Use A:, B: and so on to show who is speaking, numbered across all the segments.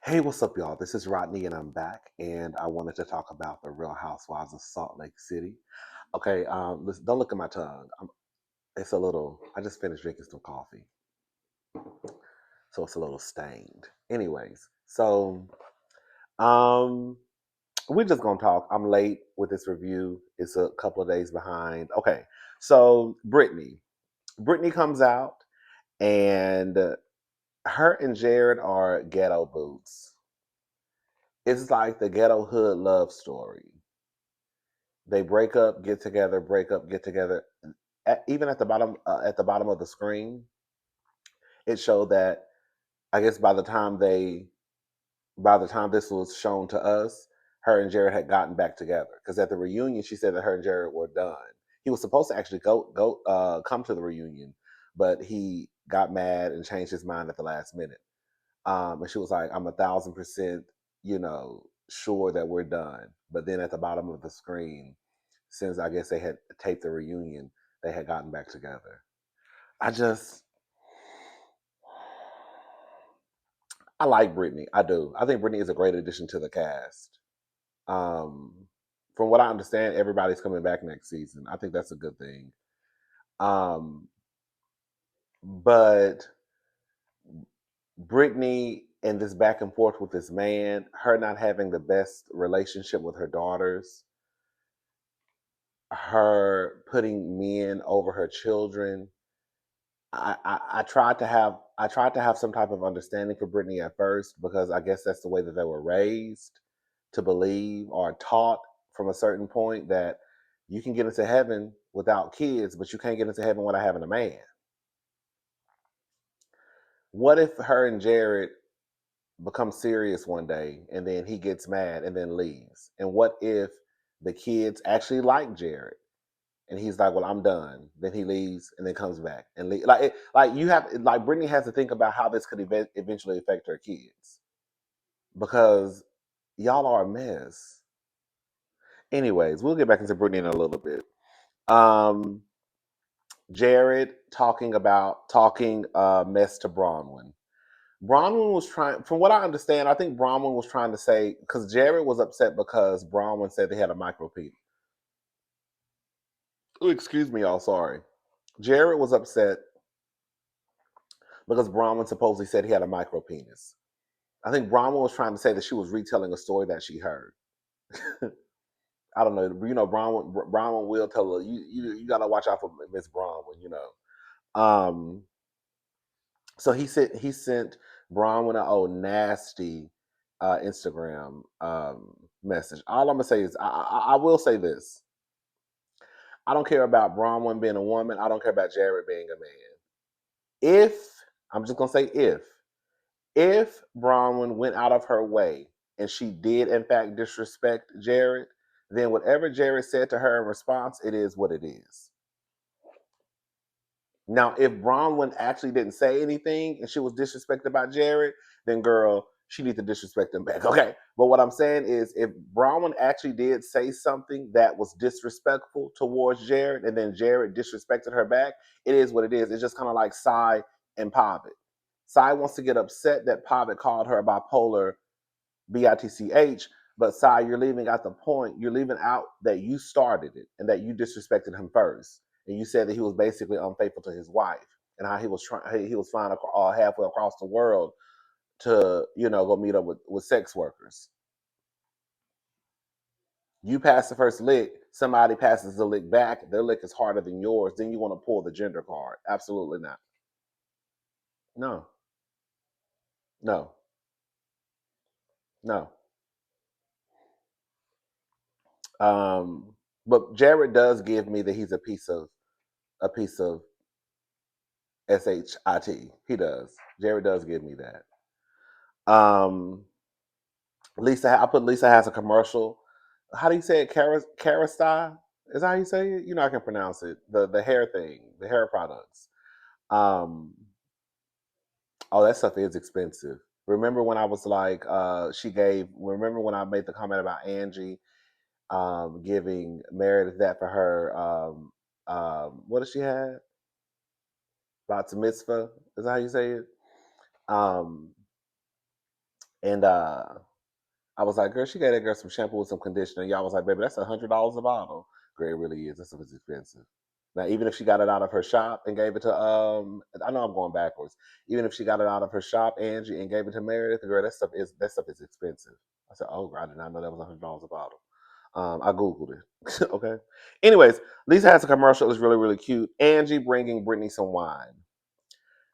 A: Hey, what's up, y'all? This is Rodney, and I'm back, and I wanted to talk about the Real Housewives of Salt Lake City. Okay, listen, don't look at my tongue. It's a little. I just finished drinking some coffee, so it's a little stained. Anyways, so um, we're just gonna talk. I'm late with this review. It's a couple of days behind. Okay, so Brittany comes out, and her and Jared are ghetto boots. It's like the ghetto hood love story. They break up, get together, break up, get together. Even at the bottom of the screen, it showed that I guess by the time this was shown to us, her and Jared had gotten back together. Because at the reunion, she said that her and Jared were done. He was supposed to actually come to the reunion, but he got mad and changed his mind at the last minute. And she was like, "I'm 1,000%, sure that we're done." But then at the bottom of the screen, since I guess they had taped the reunion, they had gotten back together. I just, I like Brittany. I do. I think Brittany is a great addition to the cast. Um, from what I understand, everybody's coming back next season. I think that's a good thing. Um, but Brittany and this back and forth with this man, her not having the best relationship with her daughters, her putting men over her children. I tried to have some type of understanding for Brittany at first because I guess that's the way that they were raised to believe or taught from a certain point that you can get into heaven without kids, but you can't get into heaven without having a man. What if her and Jared become serious one day and then he gets mad and then leaves? And what if the kids actually like Jared? And he's like, "Well, I'm done." Then he leaves and then comes back and like you have like Brittany has to think about how this could eventually affect her kids because y'all are a mess. Anyways, we'll get back into Brittany in a little bit. Um, Jared talking mess to Bronwyn. Bronwyn was trying, from what I understand, I think Bronwyn was trying to say because Jared was upset because Bronwyn said they had a micro penis. Oh, excuse me, y'all. Sorry. Jared was upset because Bronwyn supposedly said he had a micro penis. I think Bronwyn was trying to say that she was retelling a story that she heard. I don't know. Bronwyn will tell her. You gotta watch out for Miss Bronwyn. So he sent Bronwyn an old nasty Instagram message. All I'm gonna say is I will say this. I don't care about Bronwyn being a woman. I don't care about Jared being a man. If I'm just gonna say if Bronwyn went out of her way and she did in fact disrespect Jared, then whatever Jared said to her in response, it is what it is. Now, if Bronwyn actually didn't say anything and she was disrespected by Jared, then girl, she needs to disrespect him back. Okay. But what I'm saying is if Bronwyn actually did say something that was disrespectful towards Jared and then Jared disrespected her back, it is what it is. It's just kind of like Cy and Pavitt. Cy wants to get upset that Pavitt called her bipolar bitch, but Cy, you're leaving out the point. You're leaving out that you started it and that you disrespected him first, and you said that he was basically unfaithful to his wife and how he was flying halfway across the world to go meet up with sex workers. You pass the first lick, somebody passes the lick back. Their lick is harder than yours. Then you want to pull the gender card? Absolutely not. No, no, no. Um, but Jared does give me that he's a piece of shit. He does. Jared does give me that. I put Lisa has a commercial. How do you say it? Kerastyle? Is that how you say it? I can pronounce it. The hair thing, the hair products. Um, oh, that stuff is expensive. Remember when I was like, remember when I made the comment about Angie giving Meredith that for her, what does she have? Bat mitzvah? Is that how you say it? Um, And I was like, girl, she gave that girl some shampoo and some conditioner. Y'all was like, baby, that's $100 a bottle. Girl, it really is. That stuff is expensive. Now, even if she got it out of her shop and gave it to I know I'm going backwards. Even if she got it out of her shop, Angie, and gave it to Meredith, girl, that stuff is expensive. I said, oh, girl, I did not know that was $100 a bottle. I googled it. Okay. Anyways, Lisa has a commercial. It's really really cute. Angie bringing Brittany some wine.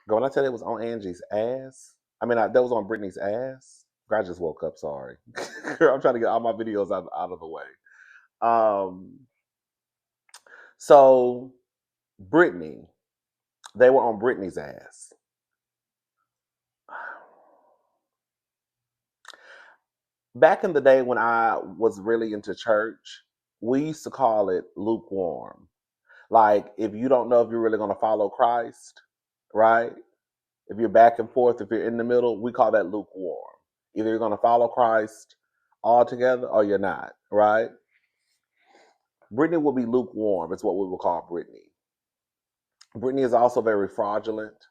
A: Girl, when I tell you it was on Angie's ass, that was on Brittany's ass. Girl, I just woke up. Sorry, girl. I'm trying to get all my videos out of the way. Um, so Brittany, they were on Brittany's ass. Back in the day when I was really into church, we used to call it lukewarm. Like if you don't know if you're really going to follow Christ, right? If you're back and forth, if you're in the middle, we call that lukewarm. Either you're going to follow Christ altogether or you're not, right? Brittany will be lukewarm, is what we will call Brittany. Brittany is also very fraudulent.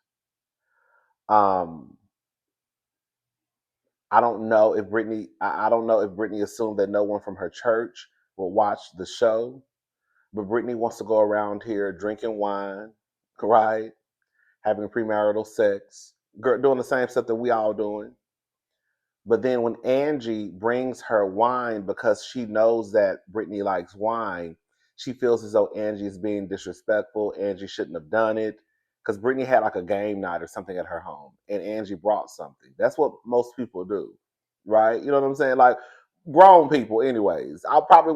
A: Um, I don't know if Brittany assumed that no one from her church will watch the show, but Brittany wants to go around here drinking wine, right? Having premarital sex, doing the same stuff that we all doing. But then when Angie brings her wine because she knows that Brittany likes wine, she feels as though Angie is being disrespectful. Angie shouldn't have done it because Brittany had like a game night or something at her home, and Angie brought something. That's what most people do, right? You know what I'm saying? Like grown people, anyways. I probably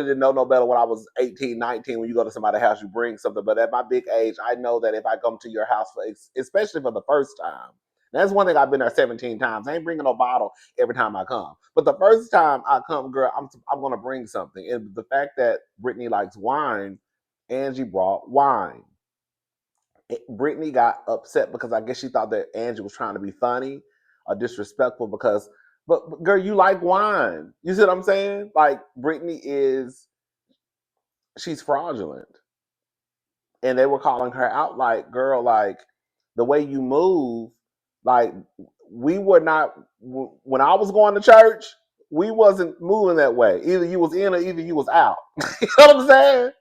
A: didn't know no better when I was 18, 19. When you go to somebody's house, you bring something. But at my big age, I know that if I come to your house, especially for the first time, that's one thing I've been there 17 times. I ain't bringing no bottle every time I come. But the first time I come, girl, I'm gonna bring something. And the fact that Brittany likes wine, Angie brought wine. Brittany got upset because I guess she thought that Angie was trying to be funny or disrespectful but girl, you like wine. You see what I'm saying? Like she's fraudulent. And they were calling her out like, girl, like the way you move, like we were not when I was going to church, we wasn't moving that way. Either you was in or either you was out. You know what I'm saying?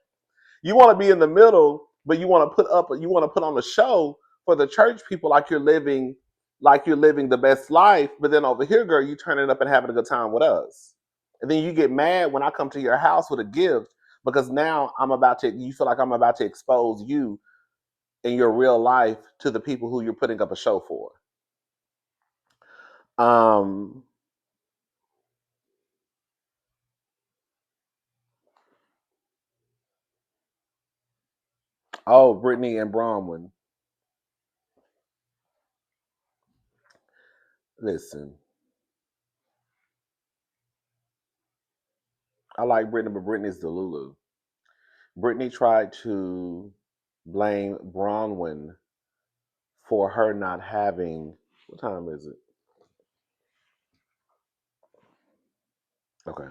A: You want to be in the middle, but you want to put on a show for the church people like you're living the best life, but then over here, girl, you turning up and having a good time with us. And then you get mad when I come to your house with a gift because now you feel like I'm about to expose you in your real life to the people who you're putting up a show for. Um, oh, Brittany and Bronwyn. Listen, I like Brittany, but Brittany's the Lulu. Brittany tried to blame Bronwyn for her not having. What time is it? Okay.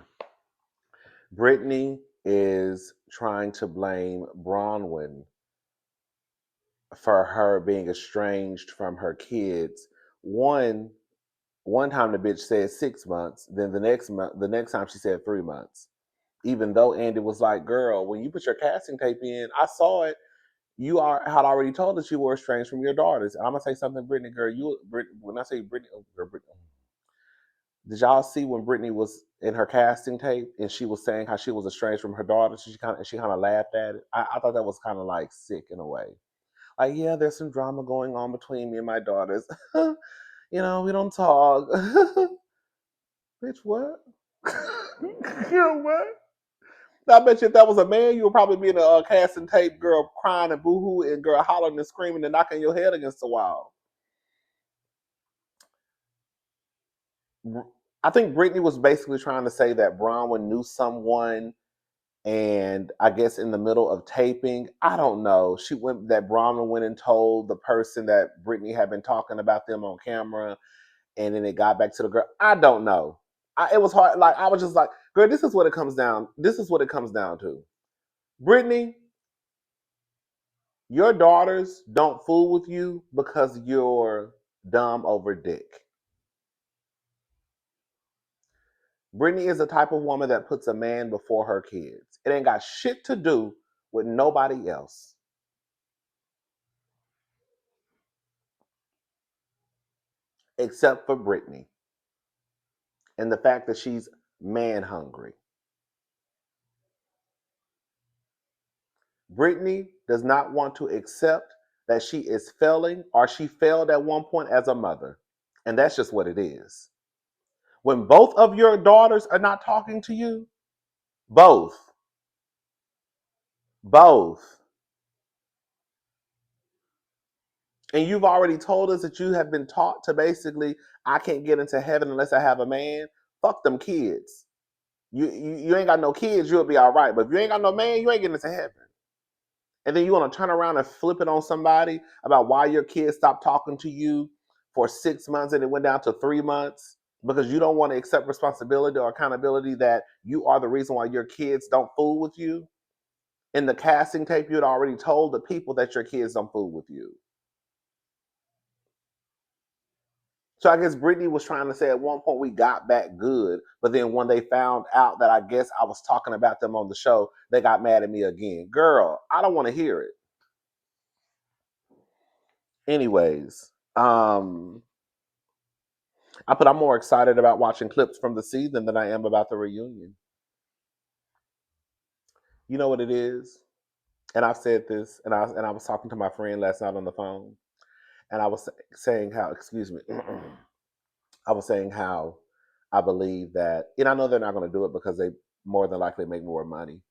A: Brittany is trying to blame Bronwyn for her being estranged from her kids. One one time the bitch said 6 months, then the next time she said 3 months. Even though Andy was like, "Girl, when you put your casting tape in, I saw it. Had already told us you were estranged from your daughters." And I'm gonna say something, Brittany, girl. When I say Brittany, oh, girl, Brittany, did y'all see when Brittany was in her casting tape and she was saying how she was estranged from her daughters? She kind of laughed at it. I thought that was kind of like sick in a way. Like, yeah, there's some drama going on between me and my daughters. We don't talk. Bitch, what? You know what? I bet you if that was a man, you would probably be in a casting tape, girl, crying and boohoo, and girl hollering and screaming and knocking your head against the wall. I think Brittany was basically trying to say that Bronwyn knew someone, and I guess in the middle of taping, I don't know. Bronwyn went and told the person that Brittany had been talking about them on camera, and then it got back to the girl. I don't know. It was hard. Like I was just like, girl, this is what it comes down. This is what it comes down to. Brittany, your daughters don't fool with you because you're dumb over dick. Britney is the type of woman that puts a man before her kids. It ain't got shit to do with nobody else except for Britney and the fact that she's man hungry. Britney does not want to accept that she is failing or she failed at one point as a mother. And that's just what it is. When both of your daughters are not talking to you, both, both, and you've already told us that you have been taught to basically, I can't get into heaven unless I have a man. Fuck them kids. You ain't got no kids, you'll be all right. But if you ain't got no man, you ain't getting into heaven. And then you want to turn around and flip it on somebody about why your kids stopped talking to you for 6 months and it went down to 3 months because you don't want to accept responsibility or accountability that you are the reason why your kids don't fool with you. In the casting tape, you had already told the people that your kids don't fool with you. So I guess Britney was trying to say at one point we got back good, but then when they found out that I guess I was talking about them on the show, they got mad at me again. Girl, I don't want to hear it. Anyways, I'm more excited about watching clips from the season than I am about the reunion. You know what it is? And I've said this, and I was talking to my friend last night on the phone, and I was saying how, excuse me, I was saying how I believe that, and I know they're not going to do it because they more than likely make more money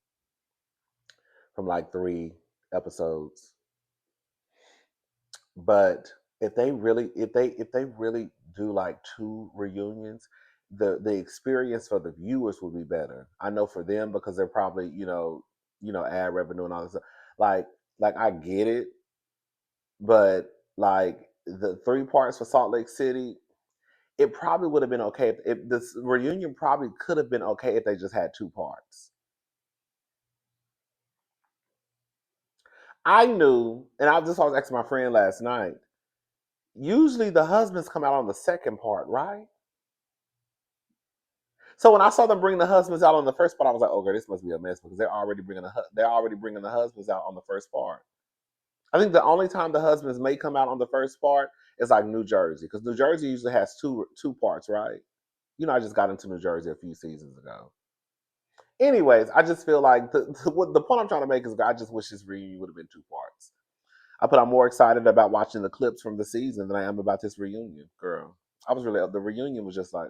A: from like 3 episodes. But if they really do like 2 reunions, the experience for the viewers will be better. I know for them because they're probably ad revenue and all this stuff. Like I get it, but like the 3 parts for Salt Lake City, it probably would have been okay if this reunion probably could have been okay if they just had 2 parts. I knew, and I just was asking my friend last night. Usually the husbands come out on the second part, right? So when I saw them bring the husbands out on the first part, I was like, "Oh, girl, this must be a mess because they're already bringing the husbands out on the first part." I think the only time the husbands may come out on the first part is like New Jersey because New Jersey usually has two parts, right? I just got into New Jersey a few seasons ago. Anyways, I just feel like the point I'm trying to make is I just wish this reunion would have been 2 parts. I'm more excited about watching the clips from the season than I am about this reunion, girl. The reunion was just like,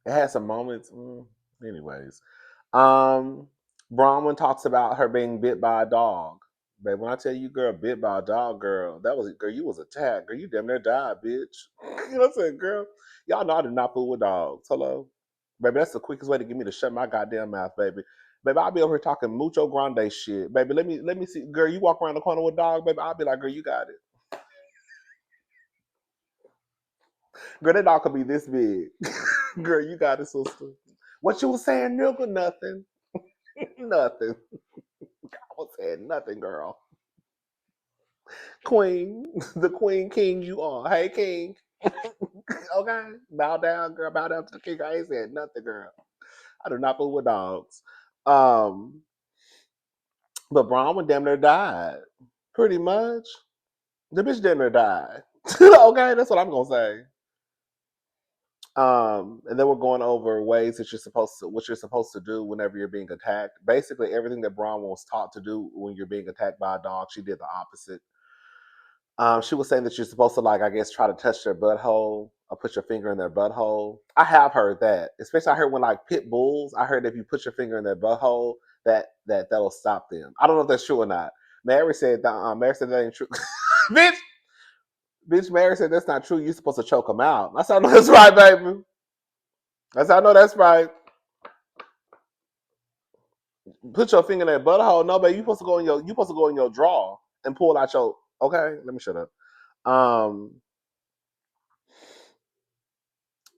A: it had some moments. Anyways, um, Bronwyn talks about her being bit by a dog. But when I tell you, girl, bit by a dog, girl, that was girl. You was attacked, girl. You damn near died, bitch. You know what I'm saying, girl? Y'all know I do not fool with dogs. Hello, baby. That's the quickest way to get me to shut my goddamn mouth, baby. Baby, I'll be over here talking mucho grande shit, baby. Let me see, girl. You walk around the corner with a dog, baby. I'll be like, girl, you got it. Girl, that dog could be this big. Girl, you got it, sister. What you was saying, nigga? Nothing. Nothing. I was saying nothing, girl. Queen, the queen king you are. Hey, king. Okay, bow down, girl. Bow down to the king. I ain't saying nothing, girl. I do not fool with dogs. Um, but Bronwyn damn near died. Pretty much. The bitch damn near died. Okay, that's what I'm gonna say. And then we're going over ways that what you're supposed to do whenever you're being attacked. Basically, everything that Bronwyn was taught to do when you're being attacked by a dog, she did the opposite. She was saying that you're supposed to, like, I guess, try to touch their butthole or put your finger in their butthole. I have heard that, especially I heard when like pit bulls. I heard if you put your finger in their butthole, that'll stop them. I don't know if that's true or not. Mary said that. Mary said that ain't true. bitch, bitch. Mary said that's not true. You're supposed to choke them out. That's how I know that's right, baby. That's how I know that's right. Put your finger in that butthole. No, baby, you supposed to go in your drawer and pull out your. Okay, let me shut up.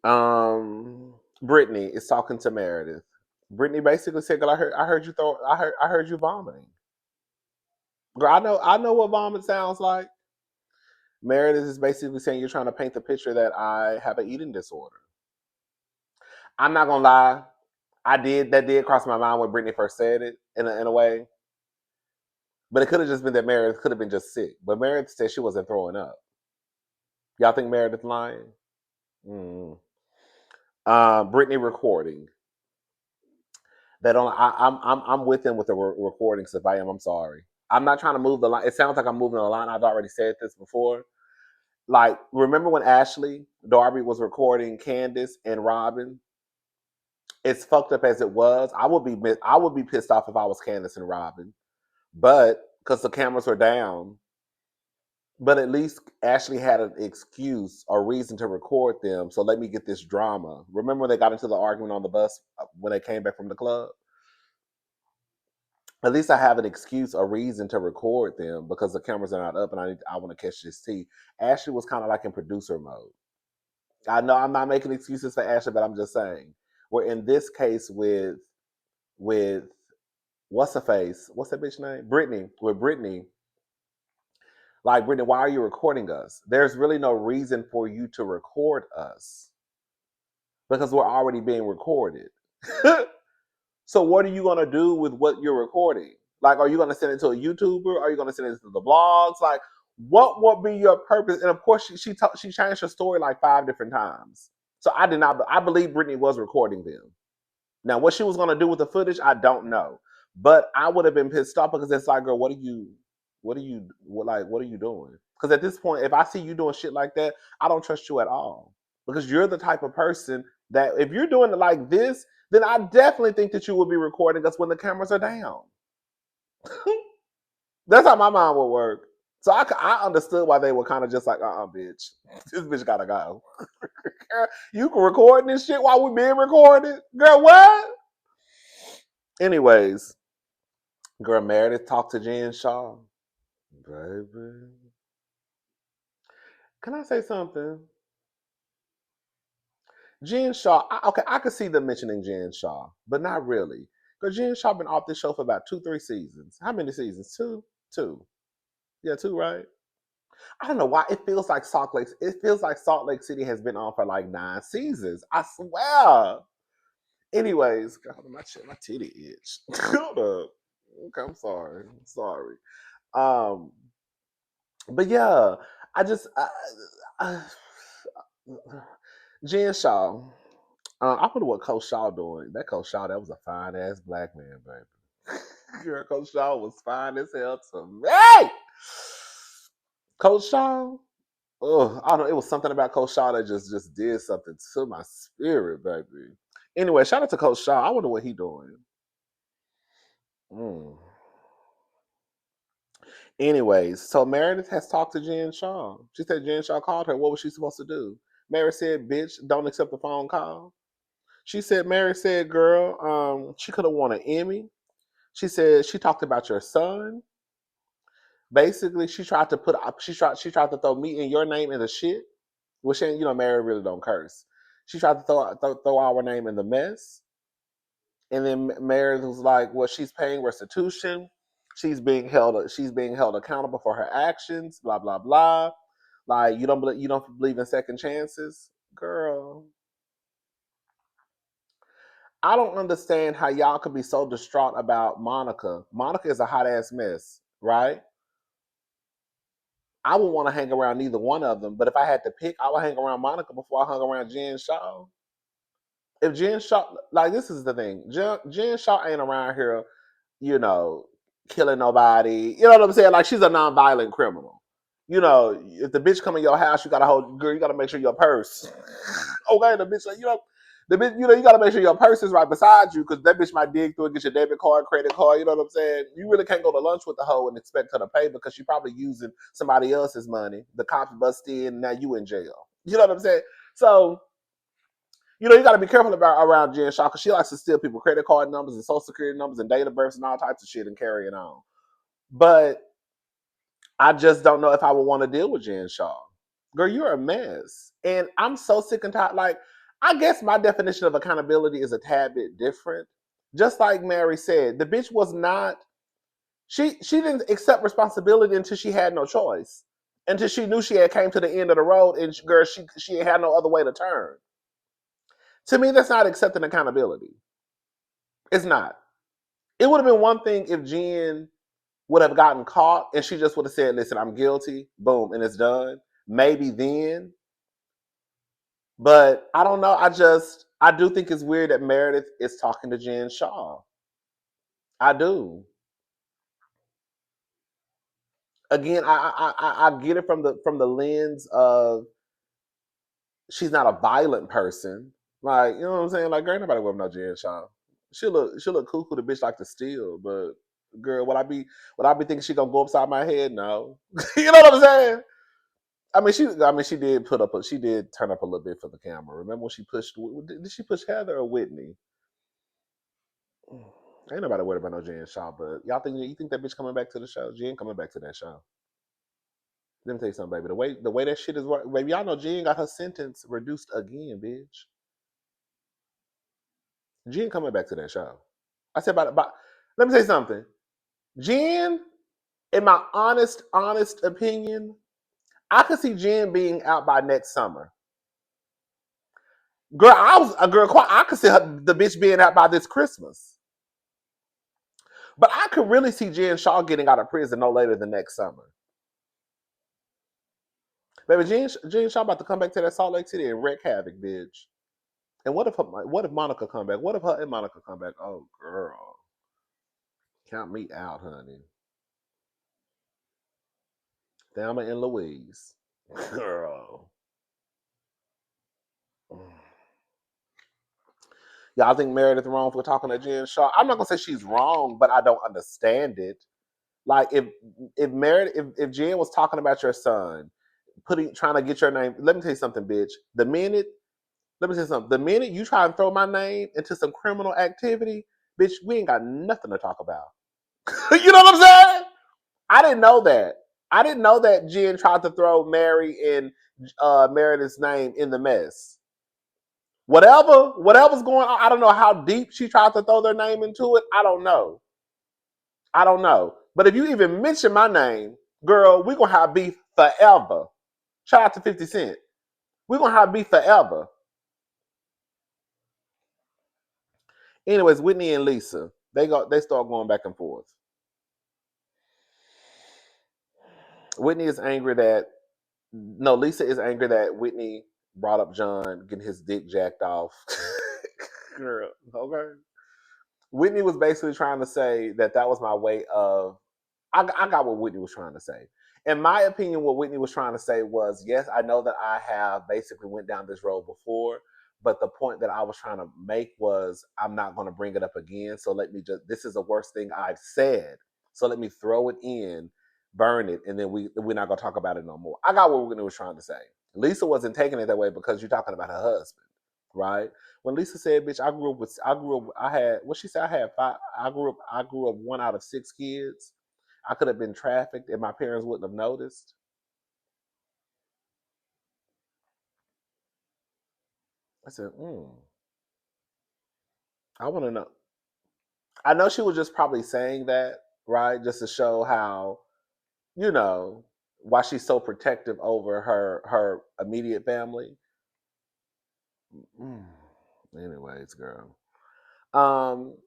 A: Um, Brittany is talking to Meredith. Brittany basically said, "Girl, I heard you vomiting. Girl, I know what vomit sounds like." Meredith is basically saying you're trying to paint the picture that I have an eating disorder. I'm not gonna lie. That did cross my mind when Britney first said it in a way. But it could have just been that Meredith could have been just sick. But Meredith said she wasn't throwing up. Y'all think Meredith lying? Mm. Britney recording. That on I'm with him with the recordings. If I am, I'm sorry. I'm not trying to move the line. It sounds like I'm moving the line. I've already said this before. Like, remember when Ashley Darby was recording Candace and Robin? It's fucked up as it was. I would be pissed off if I was Candace and Robin, but because the cameras were down. But at least Ashley had an excuse or reason to record them. So let me get this drama. Remember when they got into the argument on the bus when they came back from the club? At least I have an excuse or reason to record them because the cameras are not up and I want to catch this tea. Ashley was kind of like in producer mode. I know I'm not making excuses for Ashley, but I'm just saying. We're in this case with what's her face? What's that bitch name? Britney. With Britney. Like, Britney, why are you recording us? There's really no reason for you to record us because we're already being recorded. So what are you going to do with what you're recording? Like, are you going to send it to a YouTuber? Are you going to send it to the blogs? Like, what would be your purpose? And of course, she changed her story like 5 different times. So I believe Britney was recording them. Now, what she was going to do with the footage, I don't know. But I would have been pissed off because it's like, girl, what are you doing? Because at this point, if I see you doing shit like that, I don't trust you at all. Because you're the type of person that if you're doing it like this, then I definitely think that you will be recording us when the cameras are down. That's how my mind would work. So I understood why they were kind of just like, bitch, this bitch gotta go. You can record this shit while we being recorded, girl. What? Anyways, girl, Meredith talked to Jen Shaw, baby. Can I say something? Jen Shaw, okay, I could see them mentioning Jen Shaw, but not really. Because Jen Shaw been off this show for about 2, 3 seasons. How many seasons? Two? Two. Yeah, two, right? I don't know why. It feels like Salt Lake City has been on for like 9 seasons. I swear. Anyways, God, my titty itch. Hold up. Okay, I'm sorry. Um, but yeah, I just I, Jen Shaw. I wonder what Coach Shaw doing. That Coach Shaw, that was a fine ass black man, baby. Girl, Coach Shaw was fine as hell to me. Coach Shaw. Oh, I don't know. It was something about Coach Shaw that just did something to my spirit, baby. Anyway, shout out to Coach Shaw. I wonder what he doing. Mm. Anyways, so Meredith has talked to Jen Shaw. She said Jen Shaw called her. What was she supposed to do? Mary said, "Bitch, don't accept the phone call." She said, Mary said, "Girl, she could have won an Emmy." She said she talked about your son. Basically, she tried to throw me and your name in the shit. Well, Mary really don't curse. She tried to throw our name in the mess. And then Mary was like, "Well, she's paying restitution. She's being held accountable for her actions. Blah blah blah. Like you don't believe in second chances, girl. I don't understand how y'all could be so distraught about Monica. Monica is a hot ass mess, right? I wouldn't want to hang around neither one of them, but if I had to pick, I would hang around Monica before I hung around Jen Shaw. If Jen Shaw, like this is the thing, Jen Shaw ain't around here, you know, killing nobody. You know what I'm saying? Like she's a non-violent criminal. If the bitch come in your house, you gotta make sure your purse. Okay, the bitch, you gotta make sure your purse is right beside you because that bitch might dig through and get your debit card, credit card. You know what I'm saying? You really can't go to lunch with the hoe and expect her to pay because she's probably using somebody else's money. The cops bust in, now you in jail. You know what I'm saying? So you got to be careful around Jen Shaw because she likes to steal people credit card numbers and social security numbers and date of births and all types of shit and carry it on. But I just don't know if I would want to deal with Jen Shaw. Girl, you're a mess. And I'm so sick and tired. Like, I guess my definition of accountability is a tad bit different. Just like Mary said, the bitch was not, she didn't accept responsibility until she had no choice. Until she knew she had came to the end of the road and girl, she had no other way to turn. To me, that's not accepting accountability. It's not. It would have been one thing if Jen would have gotten caught and she just would have said, listen, I'm guilty, boom, and it's done. Maybe then. But I don't know. I do think it's weird that Meredith is talking to Jen Shaw. I do. Again, I get it from the lens of she's not a violent person. Like, you know what I'm saying? Like, girl, ain't nobody with no Jen Shaw. She look cuckoo. The bitch like to steal, but girl, would I be thinking she gonna go upside my head? No. You know what I'm saying? She did turn up a little bit for the camera. Remember when she pushed? Did she push Heather or Whitney? Ain't nobody worried about no Jen Shaw, but you think that bitch coming back to the show? Jen coming back to that show. Let me tell you something, baby. The way that shit is working, baby. Y'all know Jen got her sentence reduced again, bitch. Jen coming back to that show. I said about. Let me say something. Jen, in my honest opinion, I could see Jen being out by next summer. Girl, I was a girl. I could see the bitch being out by this Christmas. But I could really see Jen Shaw getting out of prison no later than next summer. Baby, Jen Shaw about to come back to that Salt Lake City and wreak havoc, bitch. And what if Monica come back? What if her and Monica come back? Oh, girl, count me out, honey. Thelma and Louise, girl. Y'all think Meredith wrong for talking to Jen Shaw? I'm not gonna say she's wrong, but I don't understand it. Like if Meredith, if Jen was talking about your son, trying to get your name. Let me tell you something, bitch. Let me tell you something. The minute you try and throw my name into some criminal activity, bitch, we ain't got nothing to talk about. You know what I'm saying? I didn't know that. I didn't know that Jen tried to throw Mary and Meredith's name in the mess. Whatever's going on, I don't know how deep she tried to throw their name into it. I don't know. I don't know. But if you even mention my name, girl, we're gonna have beef forever. Shout out to 50 Cent. We're gonna have beef forever. Anyways, Whitney and Lisa, they start going back and forth. Whitney is angry that no, Lisa is angry that Whitney brought up John getting his dick jacked off. Girl, okay. Whitney was basically trying to say that was my way of. I got what Whitney was trying to say. In my opinion, what Whitney was trying to say was, yes, I know that I have basically went down this road before, but the point that I was trying to make was I'm not going to bring it up again. So let me this is the worst thing I've said. So let me throw it in, burn it, and then we're not going to talk about it no more. I got what Whitney was trying to say. Lisa wasn't taking it that way because you're talking about her husband, right? When Lisa said, "Bitch, I had what she said. I had five. I grew up one out of six kids. I could have been trafficked and my parents wouldn't have noticed." I said, I want to know. I know she was just probably saying that, right? Just to show how, you know, why she's so protective over her immediate family. Mm. Anyways, girl.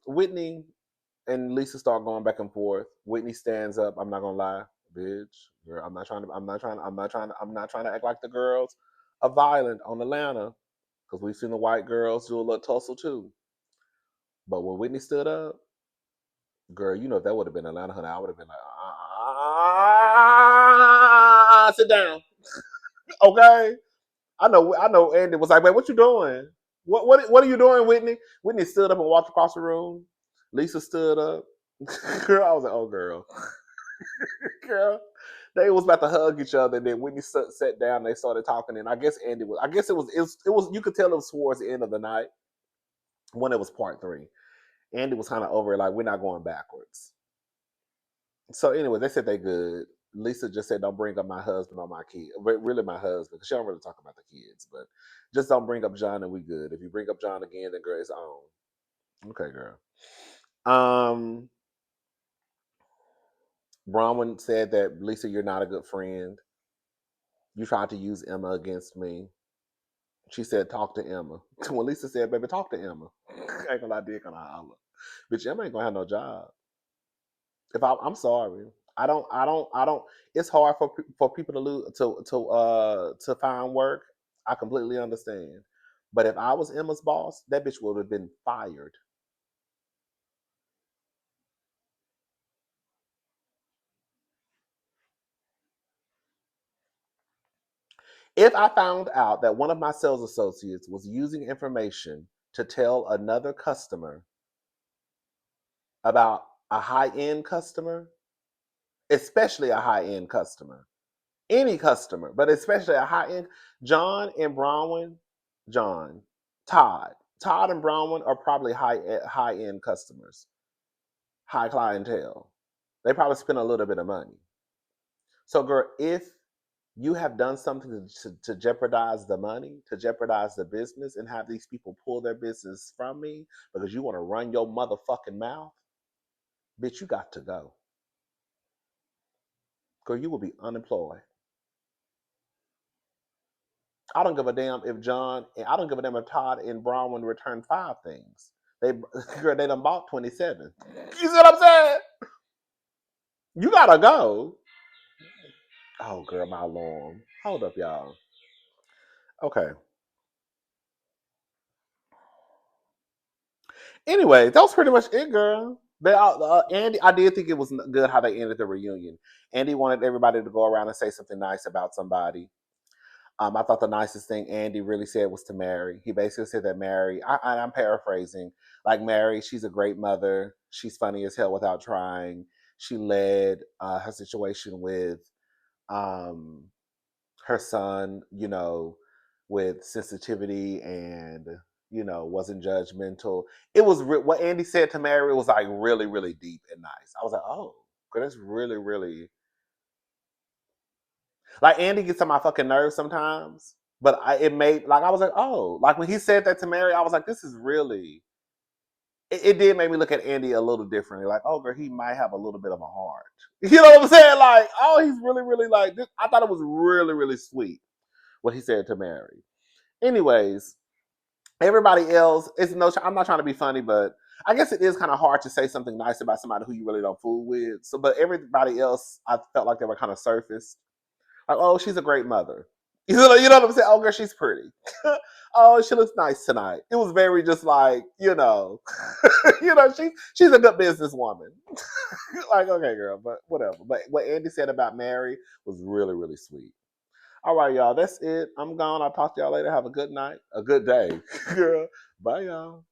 A: Whitney and Lisa start going back and forth. Whitney stands up. I'm not gonna lie, bitch. Girl, I'm not trying to act like the girls are violent on Atlanta because we've seen the white girls do a little tussle too. But when Whitney stood up, girl, you know if that would have been Atlanta, honey, I would have been like, sit down, okay. I know. Andy was like, "Man, what you doing? What are you doing, Whitney?" Whitney stood up and walked across the room. Lisa stood up. Girl, I was like, "Oh, girl, girl." They was about to hug each other, and then Whitney sat down. And they started talking, and I guess Andy was. I guess it was. You could tell it was towards the end of the night when it was part three. Andy was kind of over it, like we're not going backwards. So anyway, they said they good. Lisa just said, "Don't bring up my husband or my kid. Really, my husband, because she don't really talk about the kids. But just don't bring up John, and we good. If you bring up John again, then girl, it's on." Okay, girl. Um, Bronwyn said that Lisa, you're not a good friend. You tried to use Emma against me. She said, talk to Emma. When Lisa said, baby, talk to Emma. I ain't gonna lie, dick on her holler. Bitch, Emma ain't gonna have no job. I'm sorry. I don't. It's hard for people to lose to find work. I completely understand. But if I was Emma's boss, that bitch would have been fired. If I found out that one of my sales associates was using information to tell another customer about a high end customer, especially a high end customer, any customer, but especially a high end, John and Bronwyn, John, Todd, Todd and Bronwyn are probably high end customers, high clientele. They probably spend a little bit of money. So, girl, if you have done something to jeopardize the money, to jeopardize the business, and have these people pull their business from me because you want to run your motherfucking mouth, bitch, you got to go. Girl, you will be unemployed. I don't give a damn if John, and I don't give a damn if Todd and Bronwyn return 5 things. They, girl, they done bought 27. You see what I'm saying? You gotta go. Oh, girl, my alarm. Hold up, y'all. Okay. Anyway, that was pretty much it, girl. Andy, I did think it was good how they ended the reunion. Andy wanted everybody to go around and say something nice about somebody. I thought the nicest thing Andy really said was to Mary. He basically said that Mary, I'm paraphrasing, like Mary, she's a great mother. She's funny as hell without trying. She led her situation with um, her son, with sensitivity and, wasn't judgmental. It was what Andy said to Mary was like really, really deep and nice. I was like, oh, that's really, really like Andy gets on my fucking nerves sometimes, but it made like I was like, oh, like when he said that to Mary, I was like, this is really. It did make me look at Andy a little differently. Like, oh, girl, he might have a little bit of a heart. You know what I'm saying? Like, oh, he's really, really like this. I thought it was really, really sweet what he said to Mary. Anyways, everybody else, it's no. I'm not trying to be funny, but I guess it is kind of hard to say something nice about somebody who you really don't fool with. So, but everybody else, I felt like they were kind of surface. Like, oh, she's a great mother. You know what I'm saying? Oh, girl, she's pretty. Oh, she looks nice tonight. It was very just like, she's a good businesswoman. Like, okay, girl, but whatever. But what Andy said about Mary was really, really sweet. All right, y'all, that's it. I'm gone. I'll talk to y'all later. Have a good night, a good day, girl. Bye, y'all.